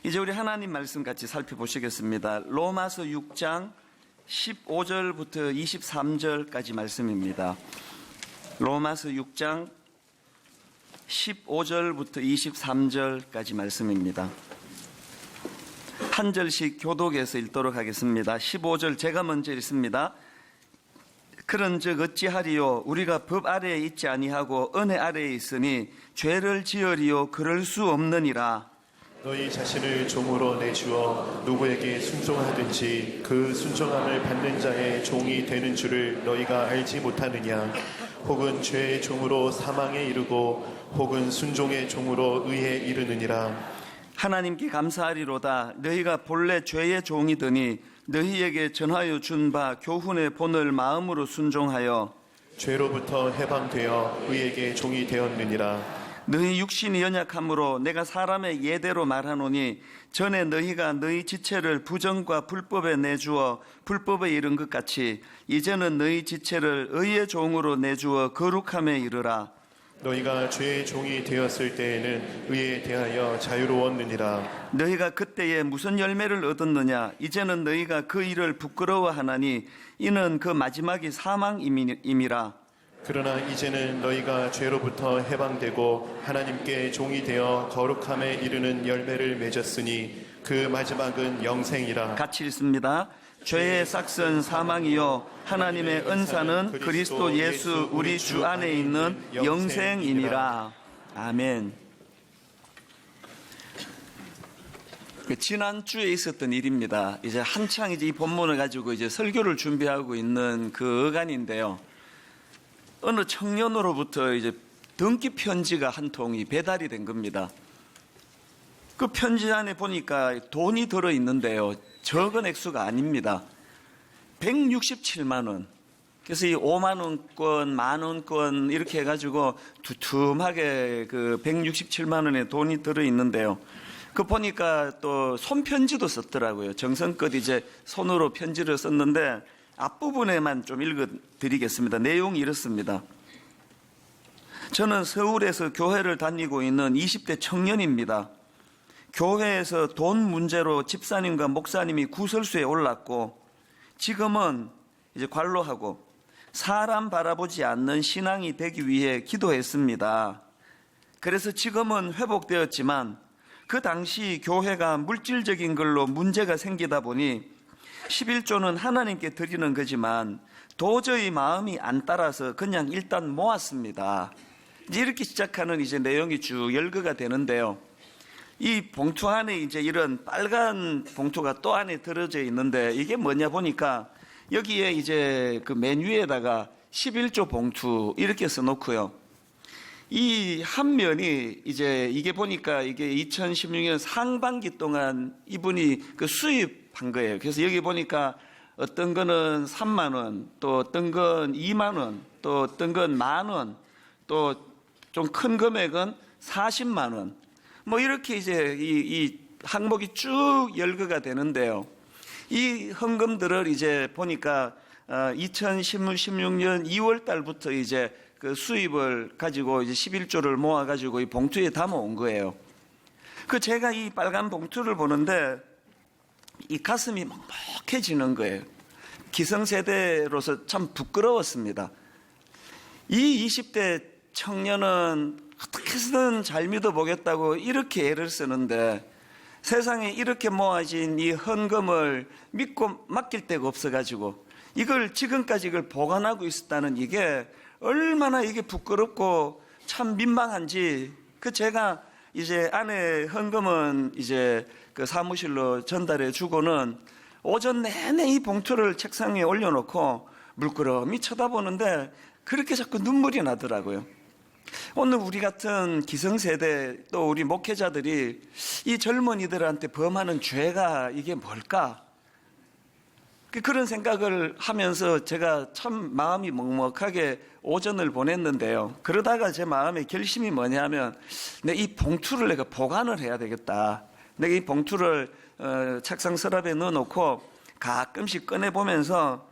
이제 우리 하나님 말씀 같이 살펴보시겠습니다. 로마서 6장 15절부터 23절까지 말씀입니다. 로마서 6장 15절부터 23절까지 말씀입니다. 한 절씩 교독해서 읽도록 하겠습니다. 15절 제가 먼저 읽습니다. 그런즉 어찌하리요? 우리가 법 아래에 있지 아니하고 은혜 아래에 있으니 죄를 지으리요? 그럴 수 없느니라. 너희 자신을 종으로 내주어 누구에게 순종하든지 그 순종함을 받는 자의 종이 되는 줄을 너희가 알지 못하느냐? 혹은 죄의 종으로 사망에 이르고 혹은 순종의 종으로 의에 이르느니라. 하나님께 감사하리로다. 너희가 본래 죄의 종이더니 너희에게 전하여 준 바 교훈의 본을 마음으로 순종하여 죄로부터 해방되어 의에게 종이 되었느니라. 너희 육신이 연약함으로 내가 사람의 예대로 말하노니 전에 너희가 너희 지체를 부정과 불법에 내주어 불법에 이른 것 같이 이제는 너희 지체를 의의 종으로 내주어 거룩함에 이르라. 너희가 죄의 종이 되었을 때에는 의에 대하여 자유로웠느니라. 너희가 그때에 무슨 열매를 얻었느냐? 이제는 너희가 그 일을 부끄러워하나니 이는 그 마지막이 사망임이라. 그러나 이제는 너희가 죄로부터 해방되고 하나님께 종이 되어 거룩함에 이르는 열매를 맺었으니 그 마지막은 영생이라. 같이 읽습니다. 죄의 삭은 사망이요 하나님의 은사는 그리스도 예수 우리 주 안에 있는 영생이니라. 아멘. 지난주에 있었던 일입니다. 이제 한창 이 본문을 가지고 이제 설교를 준비하고 있는 그 어간인데요. 어느 청년으로부터 이제 등기 편지가 한 통이 배달이 된 겁니다. 그 편지 안에 보니까 돈이 들어 있는데요. 적은 액수가 아닙니다. 167만 원. 그래서 이 5만 원권, 만 원권 이렇게 해가지고 두툼하게 그 167만 원의 돈이 들어 있는데요. 그 보니까 또 손편지도 썼더라고요. 정성껏 이제 손으로 편지를 썼는데 앞부분에만 좀 읽어드리겠습니다. 내용이 이렇습니다. 저는 서울에서 교회를 다니고 있는 20대 청년입니다. 교회에서 돈 문제로 집사님과 목사님이 구설수에 올랐고 지금은 이제 관로하고 사람 바라보지 않는 신앙이 되기 위해 기도했습니다. 그래서 지금은 회복되었지만 그 당시 교회가 물질적인 걸로 문제가 생기다 보니 11조는 하나님께 드리는 거지만 도저히 마음이 안 따라서 그냥 일단 모았습니다. 이렇게 시작하는 이제 내용이 쭉 열거가 되는데요. 이 봉투 안에 이제 이런 빨간 봉투가 또 안에 들어져 있는데 이게 뭐냐 보니까 여기에 이제 그 맨 위에다가 11조 봉투 이렇게 써놓고요. 이 한 면이 이제 이게 보니까 이게 2016년 상반기 동안 이분이 그 수입한 거예요. 그래서 여기 보니까 어떤 거는 3만 원, 또 어떤 건 2만 원, 또 어떤 건 만 원, 또 좀 큰 금액은 40만 원. 뭐 이렇게 이제 이 항목이 쭉 열거가 되는데요. 이 헌금들을 이제 보니까 2016년 2월 달부터 이제 그 수입을 가지고 이제 11조를 모아가지고 이 봉투에 담아온 거예요. 그 제가 이 빨간 봉투를 보는데 이 가슴이 먹먹해지는 거예요. 기성세대로서 참 부끄러웠습니다. 이 20대 청년은 어떻게 해서든 잘 믿어보겠다고 이렇게 애를 쓰는데 세상에 이렇게 모아진 이 헌금을 믿고 맡길 데가 없어가지고 이걸 지금까지 이걸 보관하고 있었다는 이게 얼마나 이게 부끄럽고 참 민망한지 그 제가 이제 아내 헌금은 이제 그 사무실로 전달해 주고는 오전 내내 이 봉투를 책상에 올려놓고 물끄러미 쳐다보는데 그렇게 자꾸 눈물이 나더라고요. 오늘 우리 같은 기성세대 또 우리 목회자들이 이 젊은이들한테 범하는 죄가 이게 뭘까? 그런 생각을 하면서 제가 참 마음이 먹먹하게 오전을 보냈는데요. 그러다가 제 마음의 결심이 뭐냐면 이 봉투를 내가 보관을 해야 되겠다. 내가 이 봉투를 책상 서랍에 넣어놓고 가끔씩 꺼내보면서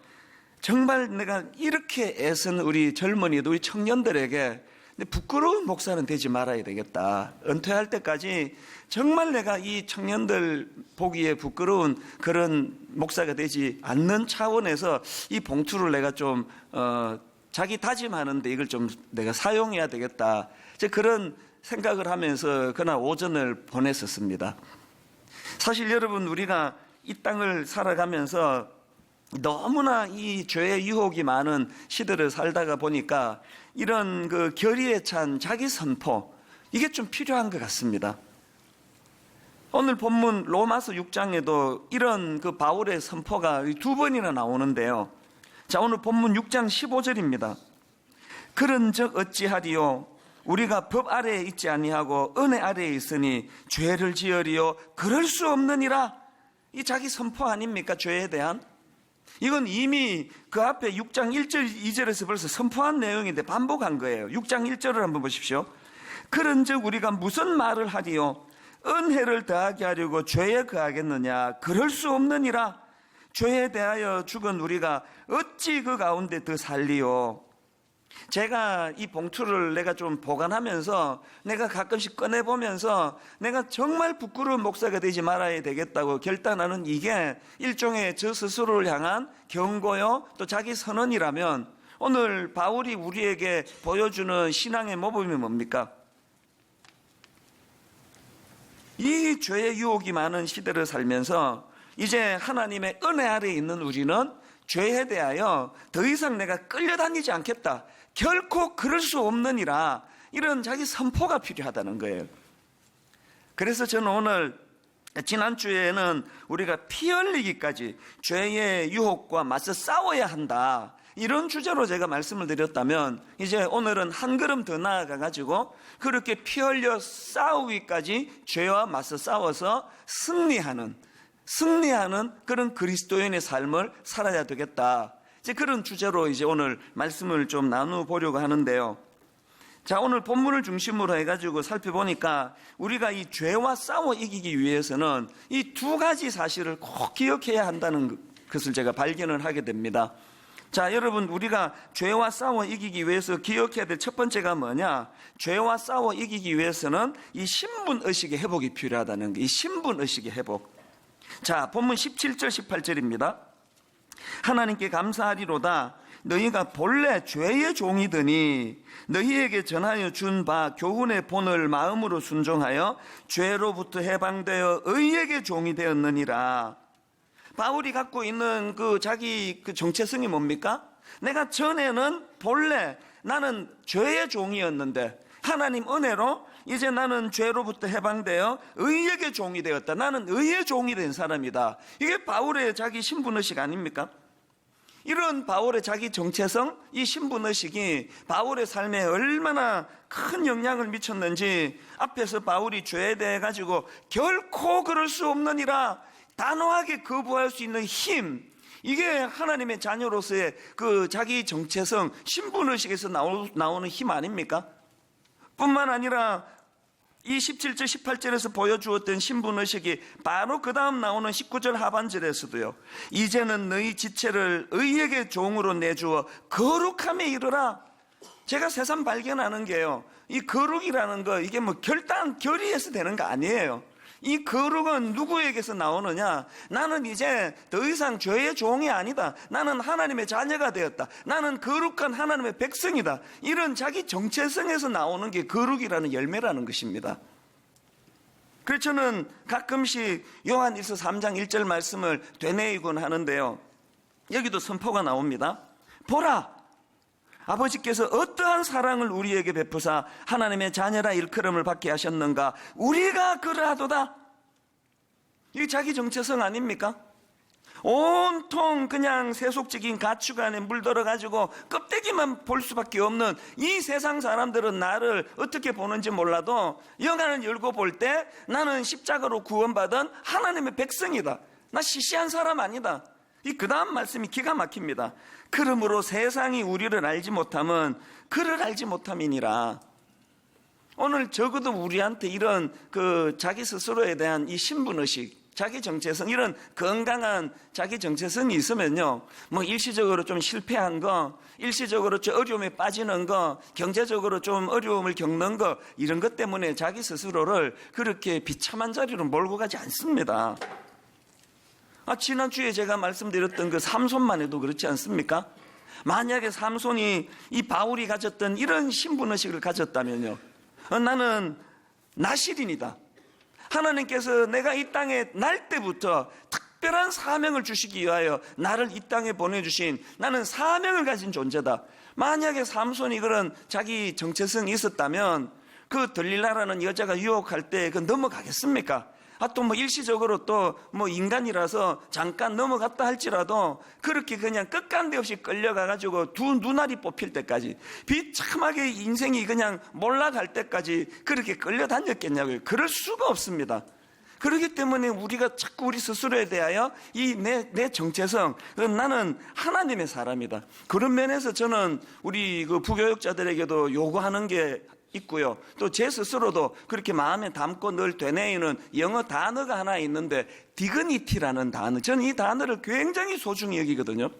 정말 내가 이렇게 애쓴 우리 젊은이들, 우리 청년들에게 근데 부끄러운 목사는 되지 말아야 되겠다. 은퇴할 때까지 정말 내가 이 청년들 보기에 부끄러운 그런 목사가 되지 않는 차원에서 이 봉투를 내가 좀 자기 다짐하는데 이걸 좀 내가 사용해야 되겠다. 이제 그런 생각을 하면서 그날 오전을 보냈었습니다. 사실 여러분, 우리가 이 땅을 살아가면서 너무나 이 죄의 유혹이 많은 시대를 살다가 보니까 이런 그 결의에 찬 자기 선포, 이게 좀 필요한 것 같습니다. 오늘 본문 로마서 6장에도 이런 그 바울의 선포가 2번이나 나오는데요. 자, 오늘 본문 6장 15절입니다. 그런즉 어찌하리요? 우리가 법 아래에 있지 아니하고 은혜 아래에 있으니 죄를 지으리요? 그럴 수 없느니라. 이 자기 선포 아닙니까? 죄에 대한. 이건 이미 그 앞에 6장 1절 2절에서 벌써 선포한 내용인데 반복한 거예요. 6장 1절을 한번 보십시오. 그런즉 우리가 무슨 말을 하리요? 은혜를 더하게 하려고 죄에 거하겠느냐? 그럴 수 없느니라. 죄에 대하여 죽은 우리가 어찌 그 가운데 더 살리요? 제가 이 봉투를 내가 좀 보관하면서 내가 가끔씩 꺼내보면서 내가 정말 부끄러운 목사가 되지 말아야 되겠다고 결단하는 이게 일종의 저 스스로를 향한 경고요, 또 자기 선언이라면 오늘 바울이 우리에게 보여주는 신앙의 모범이 뭡니까? 이 죄의 유혹이 많은 시대를 살면서 이제 하나님의 은혜 아래에 있는 우리는 죄에 대하여 더 이상 내가 끌려다니지 않겠다, 결코 그럴 수 없느니라, 이런 자기 선포가 필요하다는 거예요. 그래서 저는 오늘, 지난주에는 우리가 피 흘리기까지 죄의 유혹과 맞서 싸워야 한다, 이런 주제로 제가 말씀을 드렸다면, 이제 오늘은 한 걸음 더 나아가 가지고 그렇게 피 흘려 싸우기까지 죄와 맞서 싸워서 승리하는 그런 그리스도인의 삶을 살아야 되겠다, 이제 그런 주제로 이제 오늘 말씀을 좀 나눠보려고 하는데요. 자, 오늘 본문을 중심으로 해가지고 살펴보니까 우리가 이 죄와 싸워 이기기 위해서는 이 두 가지 사실을 꼭 기억해야 한다는 것을 제가 발견을 하게 됩니다. 자, 여러분, 우리가 죄와 싸워 이기기 위해서 기억해야 될 첫 번째가 뭐냐? 죄와 싸워 이기기 위해서는 이 신분의식의 회복이 필요하다는 거, 이 신분의식의 회복. 자, 본문 17절 18절입니다. 하나님께 감사하리로다. 너희가 본래 죄의 종이더니 너희에게 전하여 준 바 교훈의 본을 마음으로 순종하여 죄로부터 해방되어 의에게 종이 되었느니라. 바울이 갖고 있는 그 자기 그 정체성이 뭡니까? 내가 전에는 본래 나는 죄의 종이었는데 하나님 은혜로 이제 나는 죄로부터 해방되어 의에게 종이 되었다. 나는 의의 종이 된 사람이다. 이게 바울의 자기 신분의식 아닙니까? 이런 바울의 자기 정체성, 이 신분의식이 바울의 삶에 얼마나 큰 영향을 미쳤는지 앞에서 바울이 죄에 대해 가지고 결코 그럴 수 없느니라 단호하게 거부할 수 있는 힘, 이게 하나님의 자녀로서의 그 자기 정체성, 신분의식에서 나오는 힘 아닙니까? 뿐만 아니라 이 17절 18절에서 보여주었던 신분의식이 바로 그 다음 나오는 19절 하반절에서도요, 이제는 너희 지체를 의에게 종으로 내주어 거룩함에 이르라. 제가 새삼 발견하는 게요, 이 거룩이라는 거, 이게 뭐 결의해서 되는 거 아니에요. 이 거룩은 누구에게서 나오느냐? 나는 이제 더 이상 죄의 종이 아니다. 나는 하나님의 자녀가 되었다. 나는 거룩한 하나님의 백성이다. 이런 자기 정체성에서 나오는 게 거룩이라는 열매라는 것입니다. 그래서 저는 가끔씩 요한일서 3장 1절 말씀을 되뇌이곤 하는데요, 여기도 선포가 나옵니다. 보라, 아버지께서 어떠한 사랑을 우리에게 베푸사 하나님의 자녀라 일컬음을 받게 하셨는가? 우리가 그러하도다. 이게 자기 정체성 아닙니까? 온통 그냥 세속적인 가축 안에 물들어가지고 껍데기만 볼 수밖에 없는 이 세상 사람들은 나를 어떻게 보는지 몰라도 영안을 열고 볼 때 나는 십자가로 구원받은 하나님의 백성이다. 나 시시한 사람 아니다. 이 그 다음 말씀이 기가 막힙니다. 그러므로 세상이 우리를 알지 못함은 그를 알지 못함이니라. 오늘 적어도 우리한테 이런 그 자기 스스로에 대한 이 신분의식, 자기 정체성, 이런 건강한 자기 정체성이 있으면요, 뭐 일시적으로 좀 실패한 거, 일시적으로 좀 어려움에 빠지는 거, 경제적으로 좀 어려움을 겪는 거, 이런 것 때문에 자기 스스로를 그렇게 비참한 자리로 몰고 가지 않습니다. 지난주에 제가 말씀드렸던 그 삼손만 해도 그렇지 않습니까? 만약에 삼손이 이 바울이 가졌던 이런 신분의식을 가졌다면요, 나는 나실인이다. 하나님께서 내가 이 땅에 날 때부터 특별한 사명을 주시기 위하여 나를 이 땅에 보내주신, 나는 사명을 가진 존재다. 만약에 삼손이 그런 자기 정체성이 있었다면 그 들릴라라는 여자가 유혹할 때 그 넘어가겠습니까? 또 뭐 일시적으로 또 뭐 인간이라서 잠깐 넘어갔다 할지라도 그렇게 그냥 끝간데 없이 끌려가가지고 두 눈알이 뽑힐 때까지, 비참하게 인생이 그냥 몰락할 때까지 그렇게 끌려다녔겠냐고요. 그럴 수가 없습니다. 그렇기 때문에 우리가 자꾸 우리 스스로에 대하여 이 내 정체성, 나는 하나님의 사람이다. 그런 면에서 저는 우리 그 부교육자들에게도 요구하는 게 있고요. 또 제 스스로도 그렇게 마음에 담고 늘 되뇌이는 영어 단어가 하나 있는데, 디그니티라는 단어. 저는 이 단어를 굉장히 소중히 여기거든요.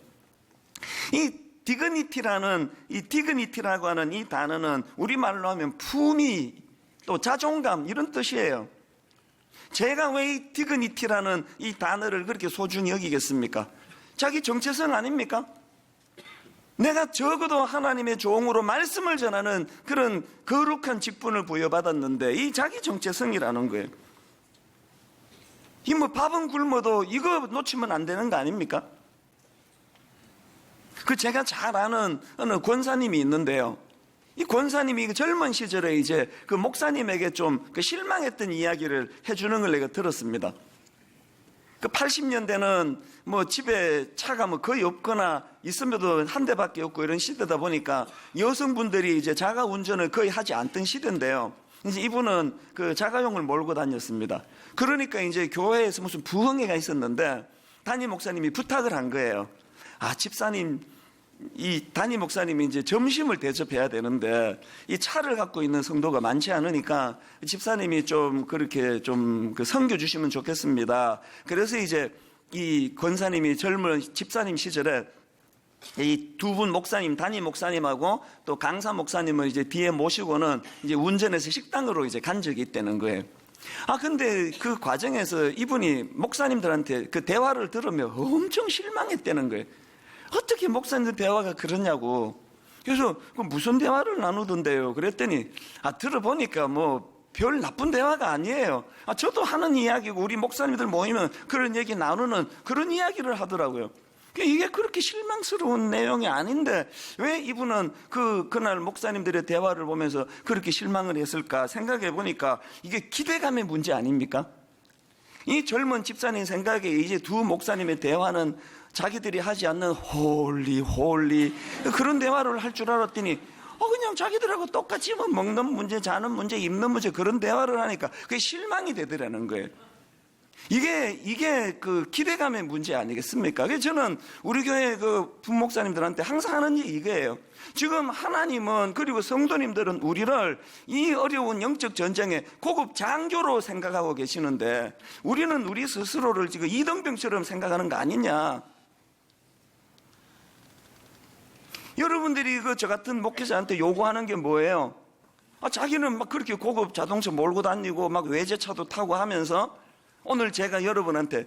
이 디그니티라고 하는 이 단어는 우리말로 하면 품위, 또 자존감, 이런 뜻이에요. 제가 왜 이 디그니티라는 이 단어를 그렇게 소중히 여기겠습니까? 자기 정체성 아닙니까? 내가 적어도 하나님의 종으로 말씀을 전하는 그런 거룩한 직분을 부여받았는데, 이 자기 정체성이라는 거예요. 이 뭐 밥은 굶어도 이거 놓치면 안 되는 거 아닙니까? 그 제가 잘 아는 어느 권사님이 있는데요. 이 권사님이 그 젊은 시절에 이제 그 목사님에게 좀 그 실망했던 이야기를 해주는 걸 내가 들었습니다. 그 80년대는 뭐 집에 차가 뭐 거의 없거나 있으면도 한 대밖에 없고 이런 시대다 보니까 여성분들이 이제 자가 운전을 거의 하지 않던 시대인데요. 이제 이분은 그 자가용을 몰고 다녔습니다. 그러니까 이제 교회에서 무슨 부흥회가 있었는데 담임 목사님이 부탁을 한 거예요. 집사님, 이 담임 목사님이 이제 점심을 대접해야 되는데 이 차를 갖고 있는 성도가 많지 않으니까 집사님이 좀 그렇게 좀 그 섬겨 주시면 좋겠습니다. 그래서 이제 이 권사님이 젊은 집사님 시절에 이 두 분 목사님, 담임 목사님하고 또 강사 목사님을 이제 뒤에 모시고는 이제 운전해서 식당으로 이제 간 적이 있다는 거예요. 근데 그 과정에서 이분이 목사님들한테 그 대화를 들으며 엄청 실망했다는 거예요. 어떻게 목사님들 대화가 그러냐고. 그래서 무슨 대화를 나누던데요? 그랬더니 들어보니까 뭐 별 나쁜 대화가 아니에요. 저도 하는 이야기고 우리 목사님들 모이면 그런 얘기 나누는 그런 이야기를 하더라고요. 이게 그렇게 실망스러운 내용이 아닌데 왜 이분은 그날 목사님들의 대화를 보면서 그렇게 실망을 했을까 생각해 보니까 이게 기대감의 문제 아닙니까? 이 젊은 집사님 생각에 이제 두 목사님의 대화는 자기들이 하지 않는 홀리 그런 대화를 할 줄 알았더니 그냥 자기들하고 똑같이 뭐 먹는 문제, 자는 문제, 입는 문제 그런 대화를 하니까 그게 실망이 되더라는 거예요. 이게 그 기대감의 문제 아니겠습니까? 그래서 저는 우리 교회 그 부목사님들한테 항상 하는 얘기 이거예요. 지금 하나님은 그리고 성도님들은 우리를 이 어려운 영적 전쟁에 고급 장교로 생각하고 계시는데 우리는 우리 스스로를 지금 이등병처럼 생각하는 거 아니냐? 여러분들이 저 같은 목회자한테 요구하는 게 뭐예요? 자기는 막 그렇게 고급 자동차 몰고 다니고 막 외제차도 타고 하면서 오늘 제가 여러분한테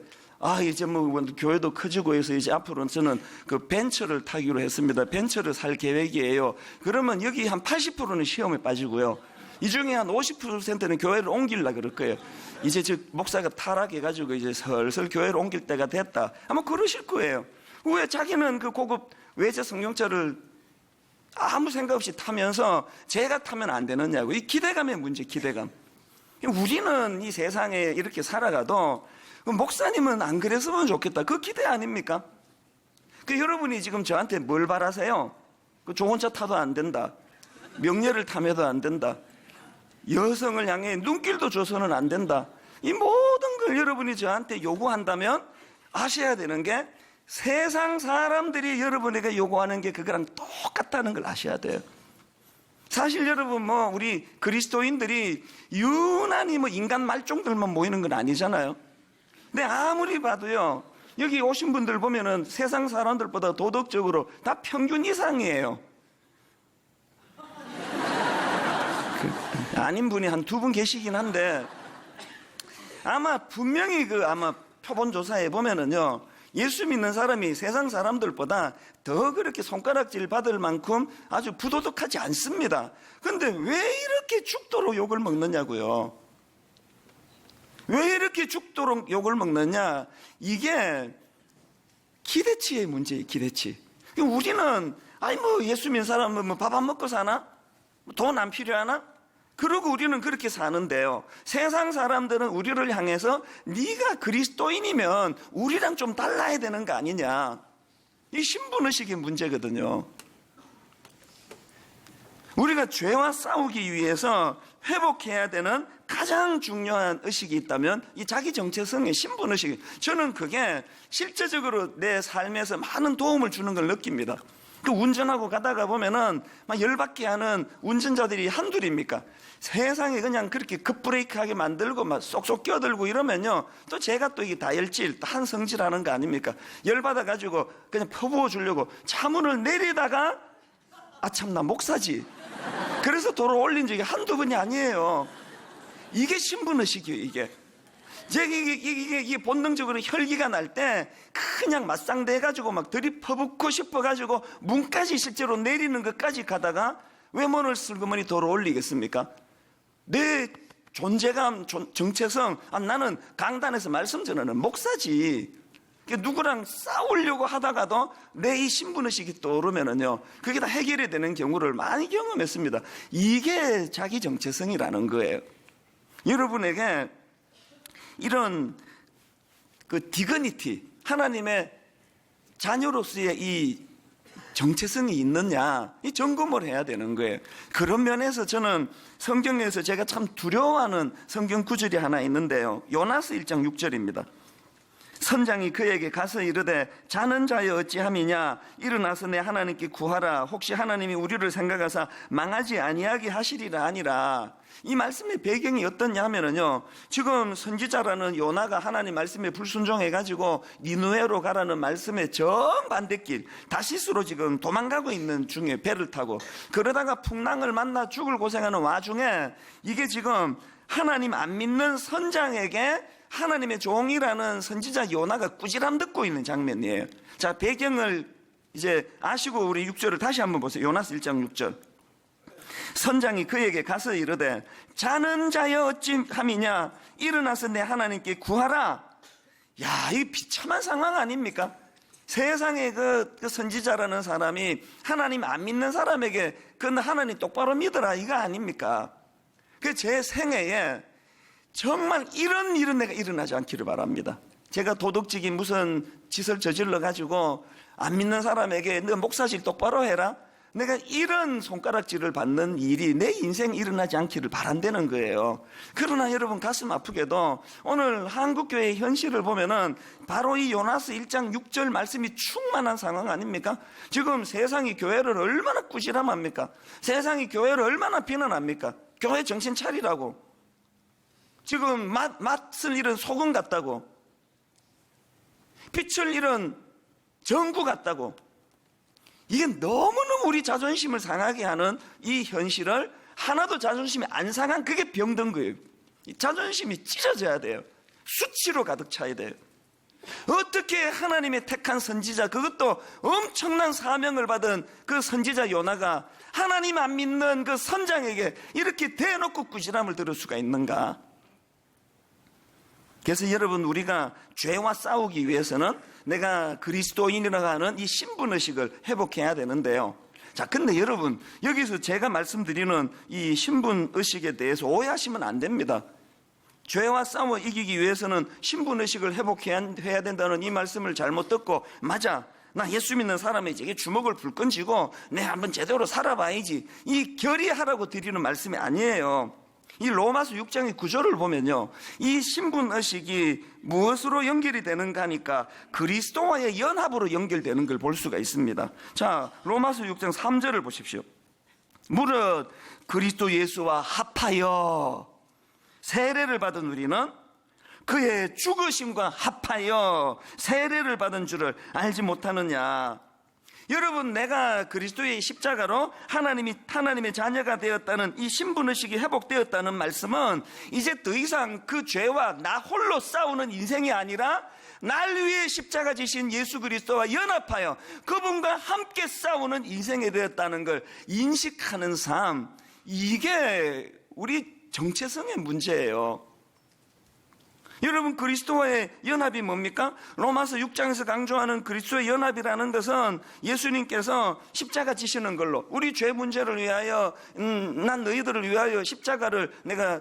이제 뭐 교회도 커지고 해서 이제 앞으로는 저는 그 벤처를 타기로 했습니다. 벤처를 살 계획이에요. 그러면 여기 한 80%는 시험에 빠지고요. 이 중에 한 50%는 교회를 옮기려고 그럴 거예요. 이제 저 목사가 타락해가지고 이제 슬슬 교회를 옮길 때가 됐다. 아마 그러실 거예요. 왜 자기는 그 고급 외제 승용차를 아무 생각 없이 타면서 제가 타면 안 되느냐고. 이 기대감의 문제, 기대감. 우리는 이 세상에 이렇게 살아가도 목사님은 안 그랬으면 좋겠다. 그 기대 아닙니까? 여러분이 지금 저한테 뭘 바라세요? 좋은 차 타도 안 된다. 명예를 탐해도 안 된다. 여성을 향해 눈길도 줘서는 안 된다. 이 모든 걸 여러분이 저한테 요구한다면 아셔야 되는 게 세상 사람들이 여러분에게 요구하는 게 그거랑 똑같다는 걸 아셔야 돼요. 사실 여러분 우리 그리스도인들이 유난히 인간 말종들만 모이는 건 아니잖아요. 근데 아무리 봐도요, 여기 오신 분들 보면은 세상 사람들보다 도덕적으로 다 평균 이상이에요. 아닌 분이 한 2분 계시긴 한데, 아마 분명히 아마 표본 조사에 보면은요, 예수 믿는 사람이 세상 사람들보다 더 그렇게 손가락질 받을 만큼 아주 부도덕하지 않습니다. 그런데 왜 이렇게 죽도록 욕을 먹느냐고요. 왜 이렇게 죽도록 욕을 먹느냐? 이게 기대치의 문제예요, 기대치. 우리는 예수 믿는 사람은 밥 안 먹고 사나? 돈 안 필요하나? 그러고 우리는 그렇게 사는데요. 세상 사람들은 우리를 향해서 네가 그리스도인이면 우리랑 좀 달라야 되는 거 아니냐. 이 신분의식의 문제거든요. 우리가 죄와 싸우기 위해서 회복해야 되는 가장 중요한 의식이 있다면 이 자기 정체성의 신분의식. 저는 그게 실제적으로 내 삶에서 많은 도움을 주는 걸 느낍니다. 운전하고 가다가 보면은 막 열받게 하는 운전자들이 한둘입니까? 세상에 그냥 그렇게 급브레이크하게 만들고 막 쏙쏙 끼어들고 이러면요, 또 제가 또 이게 다혈질, 또 한성질하는 거 아닙니까? 열받아가지고 그냥 퍼부어 주려고 차문을 내리다가 참 나 목사지. 그래서 도로 올린 적이 한두 번이 아니에요. 이게 신분의식이에요, 이게. 이게 본능적으로 혈기가 날 때 그냥 맞상대해가지고 막 들이퍼붓고 싶어가지고 문까지 실제로 내리는 것까지 가다가 외모를 슬그머니 도로 올리겠습니까? 내 존재감, 정체성, 나는 강단에서 말씀 전하는 목사지. 누구랑 싸우려고 하다가도 내 이 신분의식이 떠오르면은요, 그게 다 해결이 되는 경우를 많이 경험했습니다. 이게 자기 정체성이라는 거예요. 여러분에게 이런 디그니티, 하나님의 자녀로서의 이 정체성이 있느냐, 이 점검을 해야 되는 거예요. 그런 면에서 저는 성경에서 제가 참 두려워하는 성경 구절이 하나 있는데요. 요나스 1장 6절입니다. 선장이 그에게 가서 이르되 자는 자여 어찌함이냐, 일어나서 내 하나님께 구하라. 혹시 하나님이 우리를 생각하사 망하지 아니하게 하시리라 하니라. 이 말씀의 배경이 어떻냐 하면은요, 지금 선지자라는 요나가 하나님 말씀에 불순종해가지고 니느웨로 가라는 말씀의 정반대길 다시스로 지금 도망가고 있는 중에 배를 타고, 그러다가 풍랑을 만나 죽을 고생하는 와중에 이게 지금 하나님 안 믿는 선장에게 하나님의 종이라는 선지자 요나가 꾸지람 듣고 있는 장면이에요. 자, 배경을 이제 아시고 우리 6절을 다시 한번 보세요. 요나스 1장 6절. 선장이 그에게 가서 이르되 자는 자여 어찌함이냐, 일어나서 내 하나님께 구하라. 야, 이 비참한 상황 아닙니까? 세상에 그 선지자라는 사람이 하나님 안 믿는 사람에게 그 하나님 똑바로 믿어라 이거 아닙니까? 그 제 생애에 정말 이런 일은 내가 일어나지 않기를 바랍니다. 제가 도덕적인 무슨 짓을 저질러 가지고 안 믿는 사람에게 너 목사질 똑바로 해라, 내가 이런 손가락질을 받는 일이 내 인생에 일어나지 않기를 바란다는 거예요. 그러나 여러분, 가슴 아프게도 오늘 한국교회의 현실을 보면은 바로 이 요나스 1장 6절 말씀이 충만한 상황 아닙니까? 지금 세상이 교회를 얼마나 꾸지람합니까? 세상이 교회를 얼마나 비난합니까? 교회 정신 차리라고. 지금 맛을 잃은 소금 같다고, 빛을 잃은 전구 같다고. 이게 너무너무 우리 자존심을 상하게 하는 이 현실을 하나도 자존심이 안 상한, 그게 병든 거예요. 자존심이 찢어져야 돼요. 수치로 가득 차야 돼요. 어떻게 하나님의 택한 선지자, 그것도 엄청난 사명을 받은 그 선지자 요나가 하나님 안 믿는 그 선장에게 이렇게 대놓고 꾸지람을 들을 수가 있는가? 그래서 여러분, 우리가 죄와 싸우기 위해서는 내가 그리스도인이라고 하는 이 신분의식을 회복해야 되는데요. 자, 근데 여러분, 여기서 제가 말씀드리는 이 신분의식에 대해서 오해하시면 안 됩니다. 죄와 싸워 이기기 위해서는 신분의식을 회복해야 된다는 이 말씀을 잘못 듣고, 맞아, 나 예수 믿는 사람에게 주먹을 불끈 쥐고 내 한번 제대로 살아봐야지, 이 결의하라고 드리는 말씀이 아니에요. 이 로마서 6장의 9절을 보면요, 이 신분의식이 무엇으로 연결이 되는가 하니까 그리스도와의 연합으로 연결되는 걸 볼 수가 있습니다. 자, 로마서 6장 3절을 보십시오. 무릇 그리스도 예수와 합하여 세례를 받은 우리는 그의 죽으심과 합하여 세례를 받은 줄을 알지 못하느냐. 여러분, 내가 그리스도의 십자가로 하나님의 자녀가 되었다는 이 신분의식이 회복되었다는 말씀은 이제 더 이상 그 죄와 나 홀로 싸우는 인생이 아니라 날 위해 십자가 지신 예수 그리스도와 연합하여 그분과 함께 싸우는 인생이 되었다는 걸 인식하는 삶, 이게 우리 정체성의 문제예요. 여러분, 그리스도와의 연합이 뭡니까? 로마서 6장에서 강조하는 그리스도의 연합이라는 것은 예수님께서 십자가 지시는 걸로 우리 죄 문제를 위하여 난 너희들을 위하여 십자가를 내가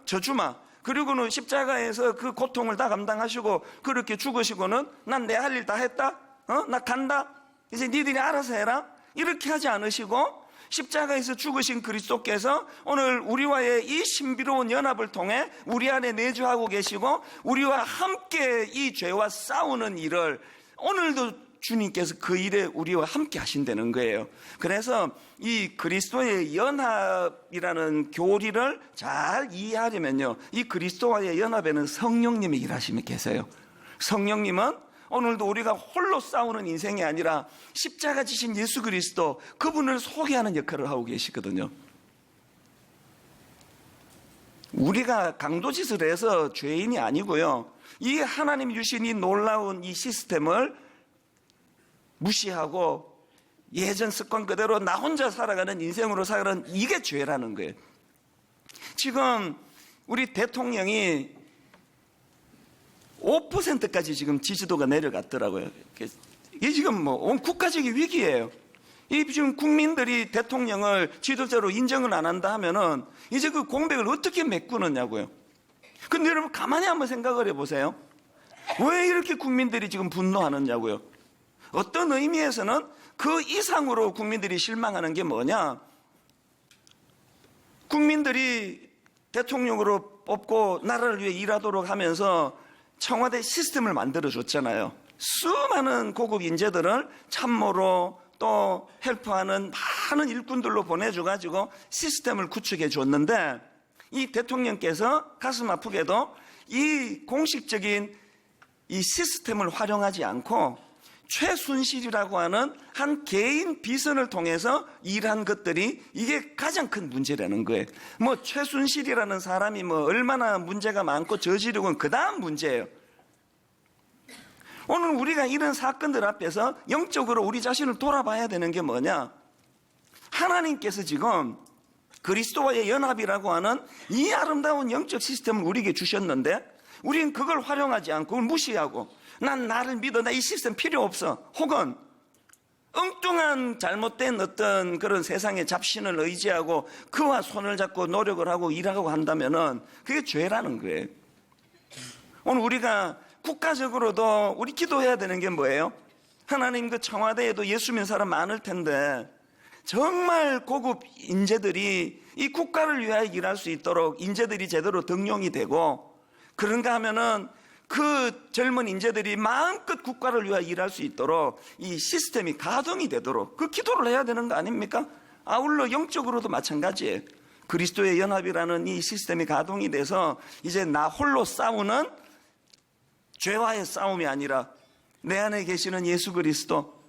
져주마. 그리고는 십자가에서 그 고통을 다 감당하시고 그렇게 죽으시고는 난 내 할 일 다 했다. 나 간다. 이제 니들이 알아서 해라. 이렇게 하지 않으시고 십자가에서 죽으신 그리스도께서 오늘 우리와의 이 신비로운 연합을 통해 우리 안에 내주하고 계시고 우리와 함께 이 죄와 싸우는 일을 오늘도 주님께서 그 일에 우리와 함께 하신다는 거예요. 그래서 이 그리스도의 연합이라는 교리를 잘 이해하려면요, 이 그리스도와의 연합에는 성령님이 일하심이 계세요. 성령님은 오늘도 우리가 홀로 싸우는 인생이 아니라 십자가 지신 예수 그리스도, 그분을 소개하는 역할을 하고 계시거든요. 우리가 강도짓을 해서 죄인이 아니고요, 이 하나님 주신 이 놀라운 이 시스템을 무시하고 예전 습관 그대로 나 혼자 살아가는 인생으로 살아가는, 이게 죄라는 거예요. 지금 우리 대통령이 5%까지 지금 지지도가 내려갔더라고요. 이게 지금 온 국가적인 위기예요. 이 지금 국민들이 대통령을 지도자로 인정을 안 한다 하면은 이제 그 공백을 어떻게 메꾸느냐고요. 근데 여러분, 가만히 한번 생각을 해보세요. 왜 이렇게 국민들이 지금 분노하느냐고요. 어떤 의미에서는 그 이상으로 국민들이 실망하는 게 뭐냐? 국민들이 대통령으로 뽑고 나라를 위해 일하도록 하면서 청와대 시스템을 만들어줬잖아요. 수많은 고급 인재들을 참모로 또 헬프하는 많은 일꾼들로 보내줘가지고 시스템을 구축해 줬는데, 이 대통령께서 가슴 아프게도 이 공식적인 이 시스템을 활용하지 않고 최순실이라고 하는 한 개인 비선을 통해서 일한 것들이 이게 가장 큰 문제라는 거예요. 최순실이라는 사람이 얼마나 문제가 많고 저지르고는 그 다음 문제예요. 오늘 우리가 이런 사건들 앞에서 영적으로 우리 자신을 돌아봐야 되는 게 뭐냐? 하나님께서 지금 그리스도와의 연합이라고 하는 이 아름다운 영적 시스템을 우리에게 주셨는데, 우리는 그걸 활용하지 않고 그걸 무시하고 난 나를 믿어, 나 이 시스템 필요 없어, 혹은 엉뚱한 잘못된 어떤 그런 세상의 잡신을 의지하고 그와 손을 잡고 노력을 하고 일하고 한다면은 그게 죄라는 거예요. 오늘 우리가 국가적으로도 우리 기도해야 되는 게 뭐예요? 하나님, 그 청와대에도 예수 믿는 사람 많을 텐데 정말 고급 인재들이 이 국가를 위하여 일할 수 있도록 인재들이 제대로 등용이 되고, 그런가 하면은 그 젊은 인재들이 마음껏 국가를 위하여 일할 수 있도록 이 시스템이 가동이 되도록 그 기도를 해야 되는 거 아닙니까? 아울러 영적으로도 마찬가지예요. 그리스도의 연합이라는 이 시스템이 가동이 돼서 이제 나 홀로 싸우는 죄와의 싸움이 아니라 내 안에 계시는 예수 그리스도,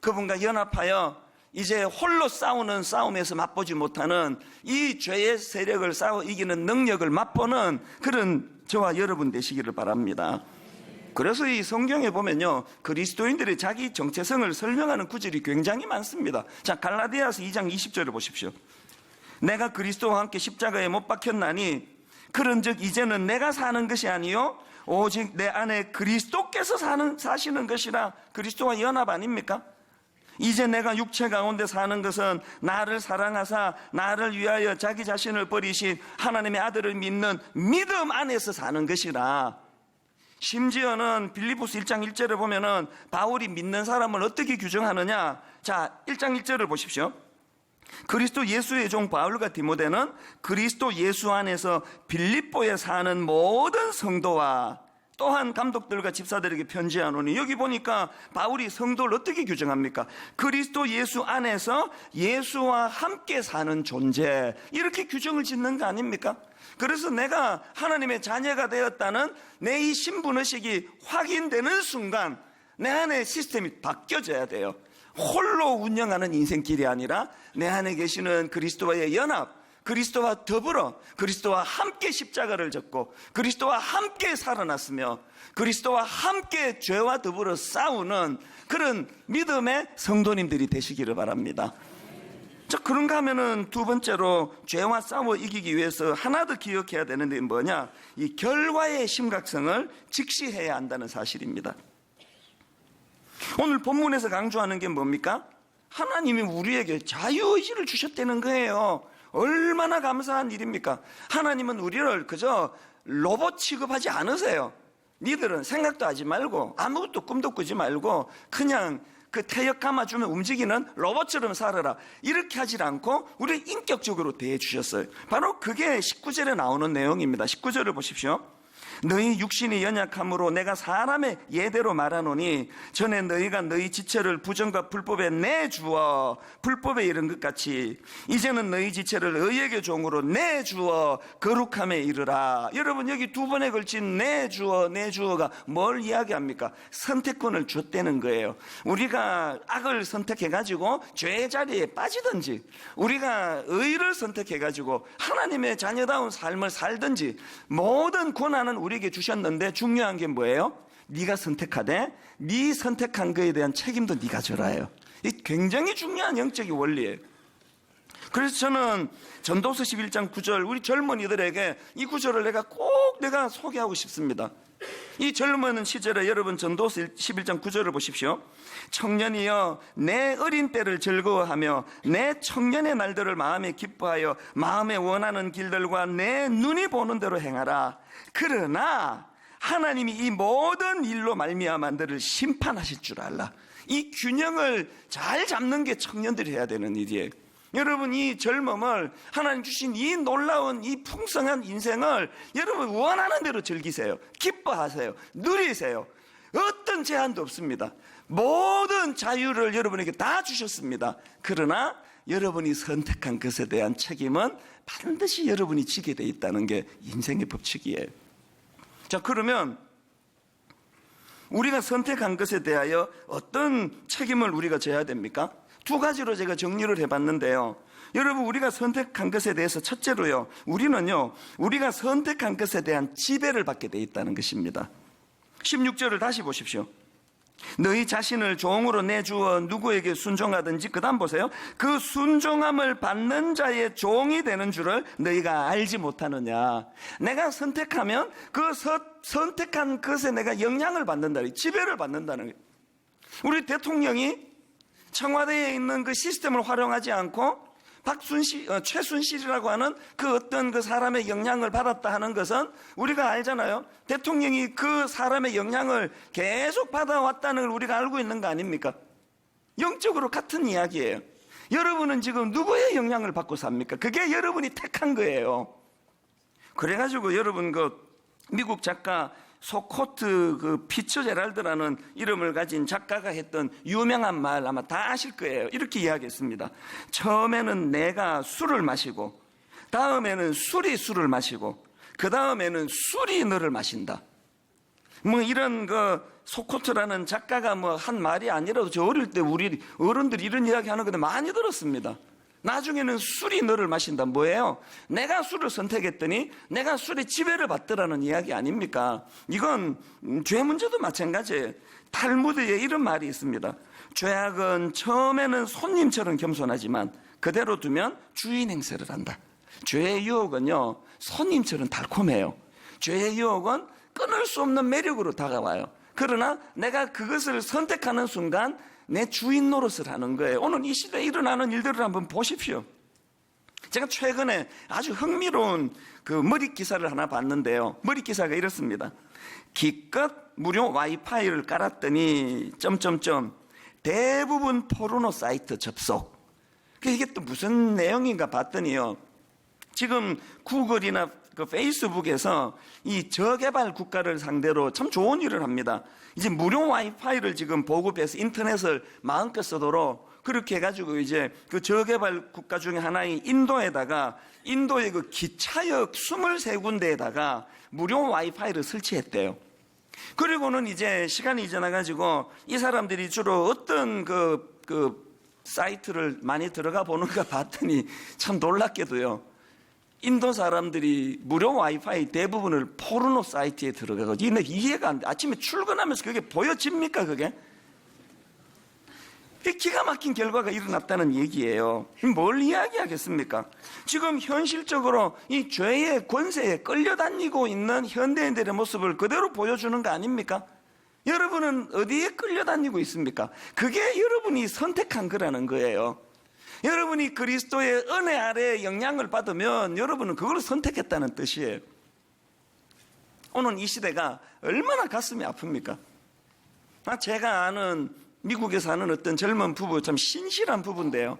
그분과 연합하여 이제 홀로 싸우는 싸움에서 맛보지 못하는 이 죄의 세력을 싸워 이기는 능력을 맛보는 그런 저와 여러분 되시기를 바랍니다. 그래서 이 성경에 보면요, 그리스도인들의 자기 정체성을 설명하는 구절이 굉장히 많습니다. 자, 갈라디아서 2장 20절을 보십시오. 내가 그리스도와 함께 십자가에 못 박혔나니 그런즉 이제는 내가 사는 것이 아니요 오직 내 안에 그리스도께서 사시는 것이라. 그리스도와 연합 아닙니까? 이제 내가 육체 가운데 사는 것은 나를 사랑하사 나를 위하여 자기 자신을 버리신 하나님의 아들을 믿는 믿음 안에서 사는 것이라. 심지어는 빌립보서 1장 1절에 보면은 바울이 믿는 사람을 어떻게 규정하느냐? 자, 1장 1절을 보십시오. 그리스도 예수의 종 바울과 디모데는 그리스도 예수 안에서 빌립보에 사는 모든 성도와 또한 감독들과 집사들에게 편지하노니, 여기 보니까 바울이 성도를 어떻게 규정합니까? 그리스도 예수 안에서 예수와 함께 사는 존재, 이렇게 규정을 짓는 거 아닙니까? 그래서 내가 하나님의 자녀가 되었다는 내 이 신분의식이 확인되는 순간 내 안에 시스템이 바뀌어져야 돼요. 홀로 운영하는 인생길이 아니라 내 안에 계시는 그리스도와의 연합, 그리스도와 더불어 그리스도와 함께 십자가를 졌고 그리스도와 함께 살아났으며 그리스도와 함께 죄와 더불어 싸우는 그런 믿음의 성도님들이 되시기를 바랍니다. 자, 그런가 하면은 두 번째로 죄와 싸워 이기기 위해서 하나 더 기억해야 되는 게 뭐냐? 이 결과의 심각성을 직시해야 한다는 사실입니다. 오늘 본문에서 강조하는 게 뭡니까? 하나님이 우리에게 자유의지를 주셨다는 거예요. 얼마나 감사한 일입니까? 하나님은 우리를 그저 로봇 취급하지 않으세요. 니들은 생각도 하지 말고 아무것도 꿈도 꾸지 말고 그냥 그 태역 감아주면 움직이는 로봇처럼 살아라, 이렇게 하질 않고 우리를 인격적으로 대해 주셨어요. 바로 그게 19절에 나오는 내용입니다. 19절을 보십시오. 너희 육신이 연약함으로 내가 사람의 예대로 말하노니 전에 너희가 너희 지체를 부정과 불법에 내주어 불법에 이른 것 같이 이제는 너희 지체를 의에게 종으로 내주어 거룩함에 이르라. 여러분, 여기 두 번에 걸친 내주어가 뭘 이야기합니까? 선택권을 줬다는 거예요. 우리가 악을 선택해가지고 죄의 자리에 빠지든지 우리가 의를 선택해가지고 하나님의 자녀다운 삶을 살든지 모든 권한은 우리에게 주셨는데 중요한 게 뭐예요? 네가 선택하되 네 선택한 거에 대한 책임도 네가 져라요. 이 굉장히 중요한 영적인 원리예요. 그래서 저는 전도서 11장 9절 우리 젊은이들에게 이 구절을 내가 소개하고 싶습니다. 이 젊은 시절에 여러분 전도서 11장 9절을 보십시오. 청년이여 내 어린 때를 즐거워하며 내 청년의 날들을 마음에 기뻐하여 마음에 원하는 길들과 내 눈이 보는 대로 행하라. 그러나 하나님이 이 모든 일로 말미암아 너를 심판하실 줄 알라. 이 균형을 잘 잡는 게 청년들이 해야 되는 일이에요. 여러분, 이 젊음을 하나님 주신 이 놀라운 이 풍성한 인생을 여러분 원하는 대로 즐기세요. 기뻐하세요. 누리세요. 어떤 제한도 없습니다. 모든 자유를 여러분에게 다 주셨습니다. 그러나 여러분이 선택한 것에 대한 책임은 반드시 여러분이 지게 돼 있다는 게 인생의 법칙이에요. 자, 그러면 우리가 선택한 것에 대하여 어떤 책임을 우리가 져야 됩니까? 두 가지로 제가 정리를 해봤는데요. 여러분, 우리가 선택한 것에 대해서 첫째로요, 우리가 선택한 것에 대한 지배를 받게 돼 있다는 것입니다. 16절을 다시 보십시오. 너희 자신을 종으로 내주어 누구에게 순종하든지, 그 다음 보세요. 그 순종함을 받는 자의 종이 되는 줄을 너희가 알지 못하느냐. 내가 선택하면 그 선택한 것에 내가 영향을 받는다, 지배를 받는다는 거예요. 우리 대통령이 청와대에 있는 그 시스템을 활용하지 않고 최순실이라고 하는 그 어떤 그 사람의 영향을 받았다 하는 것은 우리가 알잖아요. 대통령이 그 사람의 영향을 계속 받아왔다는 걸 우리가 알고 있는 거 아닙니까? 영적으로 같은 이야기예요. 여러분은 지금 누구의 영향을 받고 삽니까? 그게 여러분이 택한 거예요. 그래가지고 여러분 미국 작가 소코트 피츠제랄드라는 이름을 가진 작가가 했던 유명한 말 아마 다 아실 거예요. 이렇게 이야기했습니다. 처음에는 내가 술을 마시고, 다음에는 술이 술을 마시고, 그 다음에는 술이 너를 마신다. 이런 소코트라는 작가가 한 말이 아니라도 저 어릴 때 우리 어른들이 이런 이야기 하는 건데 많이 들었습니다. 나중에는 술이 너를 마신다. 뭐예요? 내가 술을 선택했더니 내가 술의 지배를 받더라는 이야기 아닙니까? 이건 죄 문제도 마찬가지예요. 탈무드에 이런 말이 있습니다. 죄악은 처음에는 손님처럼 겸손하지만 그대로 두면 주인 행세를 한다. 죄의 유혹은요, 손님처럼 달콤해요. 죄의 유혹은 끊을 수 없는 매력으로 다가와요. 그러나 내가 그것을 선택하는 순간 내 주인 노릇을 하는 거예요. 오늘 이 시대에 일어나는 일들을 한번 보십시오. 제가 최근에 아주 흥미로운 머리 기사를 하나 봤는데요. 머리 기사가 이렇습니다. 기껏 무료 와이파이를 깔았더니 대부분 포르노 사이트 접속. 이게 또 무슨 내용인가 봤더니요, 지금 구글이나 그 페이스북에서 이 저개발 국가를 상대로 참 좋은 일을 합니다. 이제 무료 와이파이를 지금 보급해서 인터넷을 마음껏 쓰도록 그렇게 해가지고 이제 그 저개발 국가 중에 하나인 인도에다가 인도의 그 기차역 23군데에다가 무료 와이파이를 설치했대요. 그리고는 이제 시간이 지나가지고 이 사람들이 주로 어떤 그 사이트를 많이 들어가 보는가 봤더니 참 놀랍게도요. 인도 사람들이 무료 와이파이 대부분을 포르노 사이트에 들어가고 이게 이해가 안 돼. 아침에 출근하면서 그게 보여집니까 그게? 기가 막힌 결과가 일어났다는 얘기예요. 뭘 이야기하겠습니까? 지금 현실적으로 이 죄의 권세에 끌려다니고 있는 현대인들의 모습을 그대로 보여주는 거 아닙니까? 여러분은 어디에 끌려다니고 있습니까? 그게 여러분이 선택한 거라는 거예요. 여러분이 그리스도의 은혜 아래 영향을 받으면 여러분은 그걸 선택했다는 뜻이에요. 오늘 이 시대가 얼마나 가슴이 아픕니까? 제가 아는 미국에 사는 어떤 젊은 부부, 참 신실한 부부인데요.